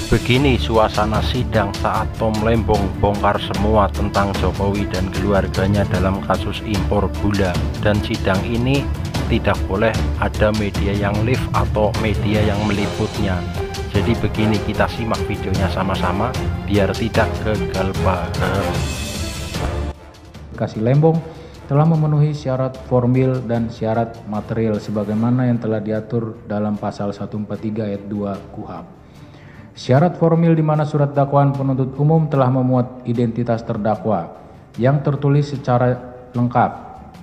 Begini suasana sidang saat Tom Lembong bongkar semua tentang Jokowi dan keluarganya dalam kasus impor gula, dan sidang ini tidak boleh ada media yang live atau media yang meliputnya. Jadi begini, kita simak videonya sama-sama biar tidak gagal paham. Kasih Lembong telah memenuhi syarat formil dan syarat material sebagaimana yang telah diatur dalam pasal 143 ayat 2 KUHP. Syarat formil di mana surat dakwaan penuntut umum telah memuat identitas terdakwa yang tertulis secara lengkap.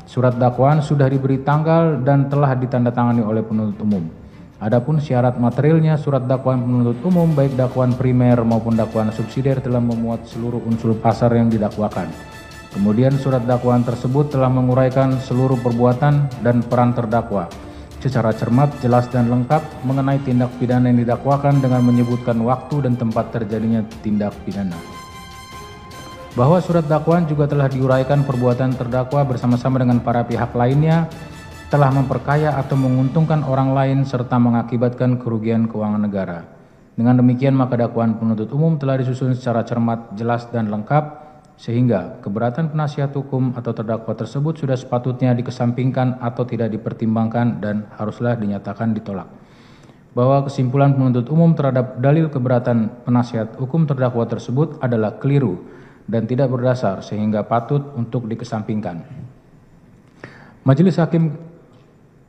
Surat dakwaan sudah diberi tanggal dan telah ditandatangani oleh penuntut umum. Adapun syarat materialnya, surat dakwaan penuntut umum baik dakwaan primer maupun dakwaan subsidiar telah memuat seluruh unsur pasal yang didakwakan. Kemudian surat dakwaan tersebut telah menguraikan seluruh perbuatan dan peran terdakwa secara cermat, jelas, dan lengkap mengenai tindak pidana yang didakwakan dengan menyebutkan waktu dan tempat terjadinya tindak pidana. Bahwa surat dakwaan juga telah diuraikan perbuatan terdakwa bersama-sama dengan para pihak lainnya telah memperkaya atau menguntungkan orang lain serta mengakibatkan kerugian keuangan negara. Dengan demikian maka dakwaan penuntut umum telah disusun secara cermat, jelas, dan lengkap sehingga keberatan penasihat hukum atau terdakwa tersebut sudah sepatutnya dikesampingkan atau tidak dipertimbangkan dan haruslah dinyatakan ditolak. Bahwa kesimpulan penuntut umum terhadap dalil keberatan penasihat hukum terdakwa tersebut adalah keliru dan tidak berdasar sehingga patut untuk dikesampingkan. Majelis Hakim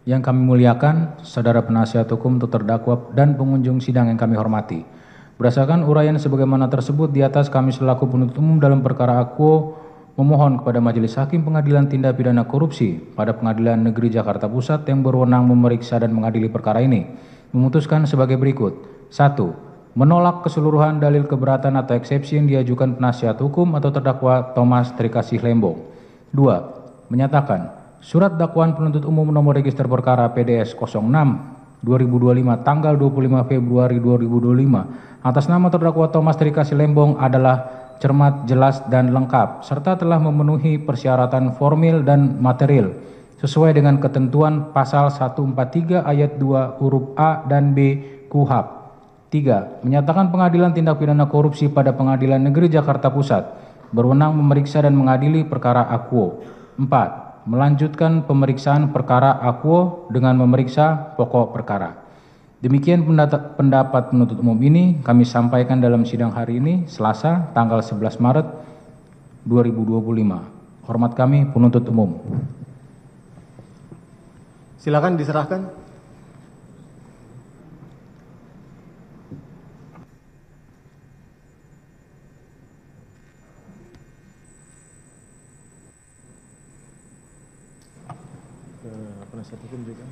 yang kami muliakan, saudara penasihat hukum untuk terdakwa dan pengunjung sidang yang kami hormati. Berdasarkan uraian sebagaimana tersebut di atas, kami selaku penuntut umum dalam perkara Akuo memohon kepada Majelis Hakim Pengadilan Tindak Pidana Korupsi pada Pengadilan Negeri Jakarta Pusat yang berwenang memeriksa dan mengadili perkara ini memutuskan sebagai berikut. 1. Menolak keseluruhan dalil keberatan atau eksepsi yang diajukan penasihat hukum atau terdakwa Thomas Trikasih Lembong. 2. Menyatakan surat dakwaan penuntut umum nomor register perkara PDS 06/2025 tanggal 25 Februari 2025 atas nama terdakwa Thomas Trikasih Lembong adalah cermat, jelas, dan lengkap serta telah memenuhi persyaratan formil dan material sesuai dengan ketentuan pasal 143 ayat 2 huruf A dan B KUHP. 3. Menyatakan Pengadilan Tindak Pidana Korupsi pada Pengadilan Negeri Jakarta Pusat berwenang memeriksa dan mengadili perkara Akuo. 4. Melanjutkan pemeriksaan perkara Akuo dengan memeriksa pokok perkara. Demikian pendapat penuntut umum ini kami sampaikan dalam sidang hari ini, Selasa, tanggal 11 Maret 2025. Hormat kami, penuntut umum. Silakan diserahkan. Penasihat hukum juga.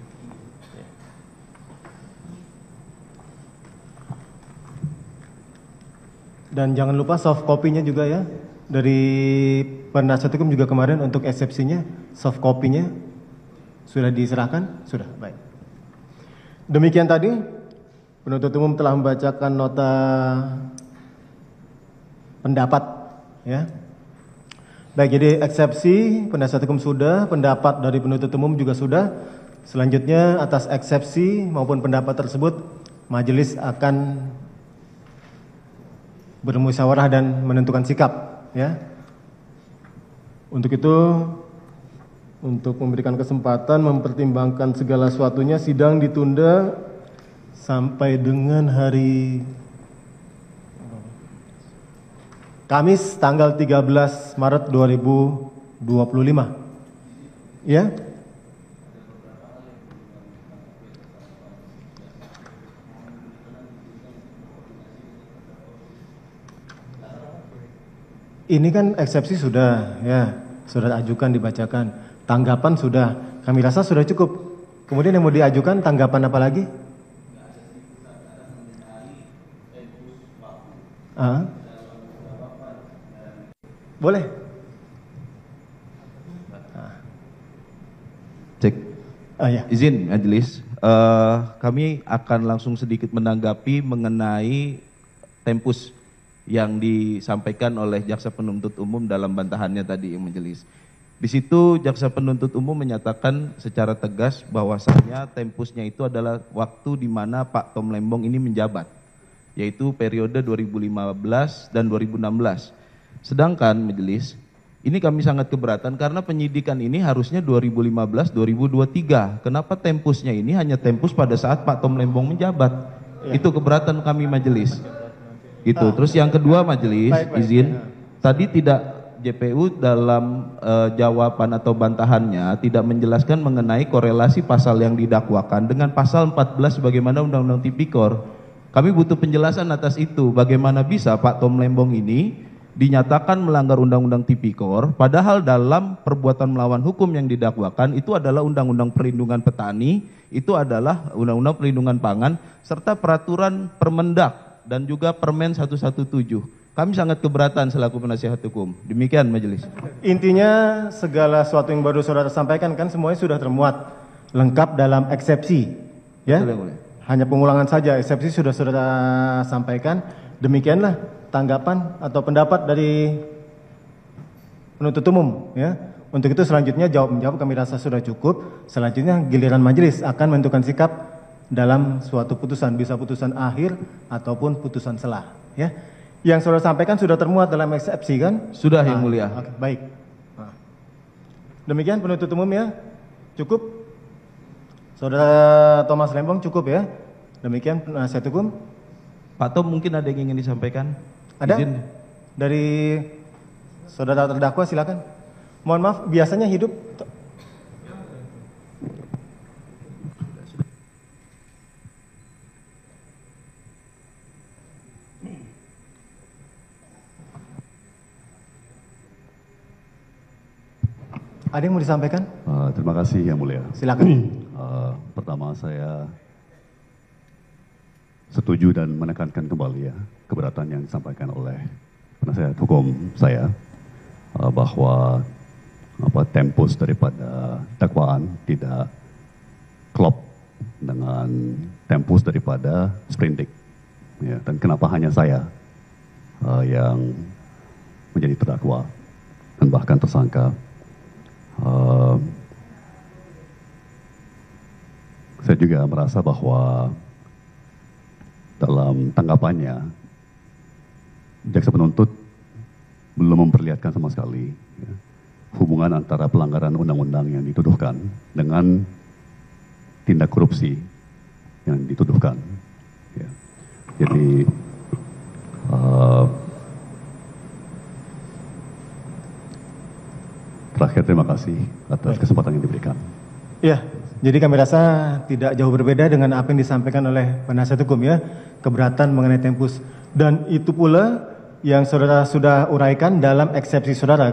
Dan jangan lupa soft copy-nya juga ya. Dari penasihat hukum juga kemarin untuk eksepsinya, soft copy-nya sudah diserahkan? Sudah, baik. Demikian tadi, penuntut umum telah membacakan nota pendapat ya. Baik, jadi eksepsi penasihat hukum sudah, pendapat dari penuntut umum juga sudah. Selanjutnya atas eksepsi maupun pendapat tersebut, majelis akan bermusyawarah dan menentukan sikap ya. Untuk itu, untuk memberikan kesempatan mempertimbangkan segala sesuatunya, sidang ditunda sampai dengan hari Kamis tanggal 13 Maret 2025 ya. Ini kan eksepsi sudah ya, sudah ajukan dibacakan. Tanggapan sudah, kami rasa sudah cukup. Kemudian yang mau diajukan tanggapan apa lagi? Boleh. Cek. Ya. Izin majelis, kami akan langsung sedikit menanggapi mengenai tempus yang disampaikan oleh jaksa penuntut umum dalam bantahannya tadi yang majelis. Di situ jaksa penuntut umum menyatakan secara tegas bahwasannya tempusnya itu adalah waktu di mana Pak Tom Lembong ini menjabat. yaitu periode 2015 dan 2016. Sedangkan majelis, ini kami sangat keberatan karena penyidikan ini harusnya 2015-2023. Kenapa tempusnya ini hanya tempus pada saat Pak Tom Lembong menjabat? Itu keberatan kami majelis. Gitu. Terus yang kedua majelis, izin, tadi tidak JPU dalam jawaban atau bantahannya tidak menjelaskan mengenai korelasi pasal yang didakwakan dengan pasal 14 bagaimana Undang-Undang Tipikor. Kami butuh penjelasan atas itu. Bagaimana bisa Pak Tom Lembong ini dinyatakan melanggar Undang-Undang Tipikor, padahal dalam perbuatan melawan hukum yang didakwakan itu adalah Undang-Undang Perlindungan Petani, itu adalah Undang-Undang Perlindungan Pangan, serta Peraturan Permendak dan juga Permen 117. Kami sangat keberatan selaku penasihat hukum. Demikian majelis. Intinya segala sesuatu yang baru saudara sampaikan kan semuanya sudah termuat lengkap dalam eksepsi, ya. Betul, hanya pengulangan saja, eksepsi sudah saudara sampaikan. Demikianlah tanggapan atau pendapat dari penuntut umum, ya. Untuk itu selanjutnya jawab-menjawab kami rasa sudah cukup. Selanjutnya giliran majelis akan menentukan sikap dalam suatu putusan, bisa putusan akhir ataupun putusan selah, ya. Yang saudara sampaikan sudah termuat dalam eksepsi kan? Sudah yang mulia. Oke, baik. Nah. Demikian penuntut umum ya, cukup. Saudara Thomas Lembong cukup ya. Demikian penasihat hukum. Pak Tom mungkin ada yang ingin disampaikan? Ada? Izin. Dari saudara terdakwa silakan. Mohon maaf, biasanya hidup. Ada yang mau disampaikan? Terima kasih yang mulia. Silakan. Pertama saya setuju dan menekankan kembali ya keberatan yang disampaikan oleh penasihat hukum saya bahwa tempus daripada dakwaan tidak klop dengan tempus daripada sprindik. Ya, dan kenapa hanya saya yang menjadi terdakwa dan bahkan tersangka. Saya juga merasa bahwa dalam tanggapannya jaksa penuntut belum memperlihatkan sama sekali ya, hubungan antara pelanggaran undang-undang yang dituduhkan dengan tindak korupsi yang dituduhkan. Ya. Jadi terakhir terima kasih atas kesempatan yang diberikan. Ya, jadi kami rasa tidak jauh berbeda dengan apa yang disampaikan oleh penasihat hukum ya, keberatan mengenai tempus, dan itu pula yang saudara sudah uraikan dalam eksepsi saudara.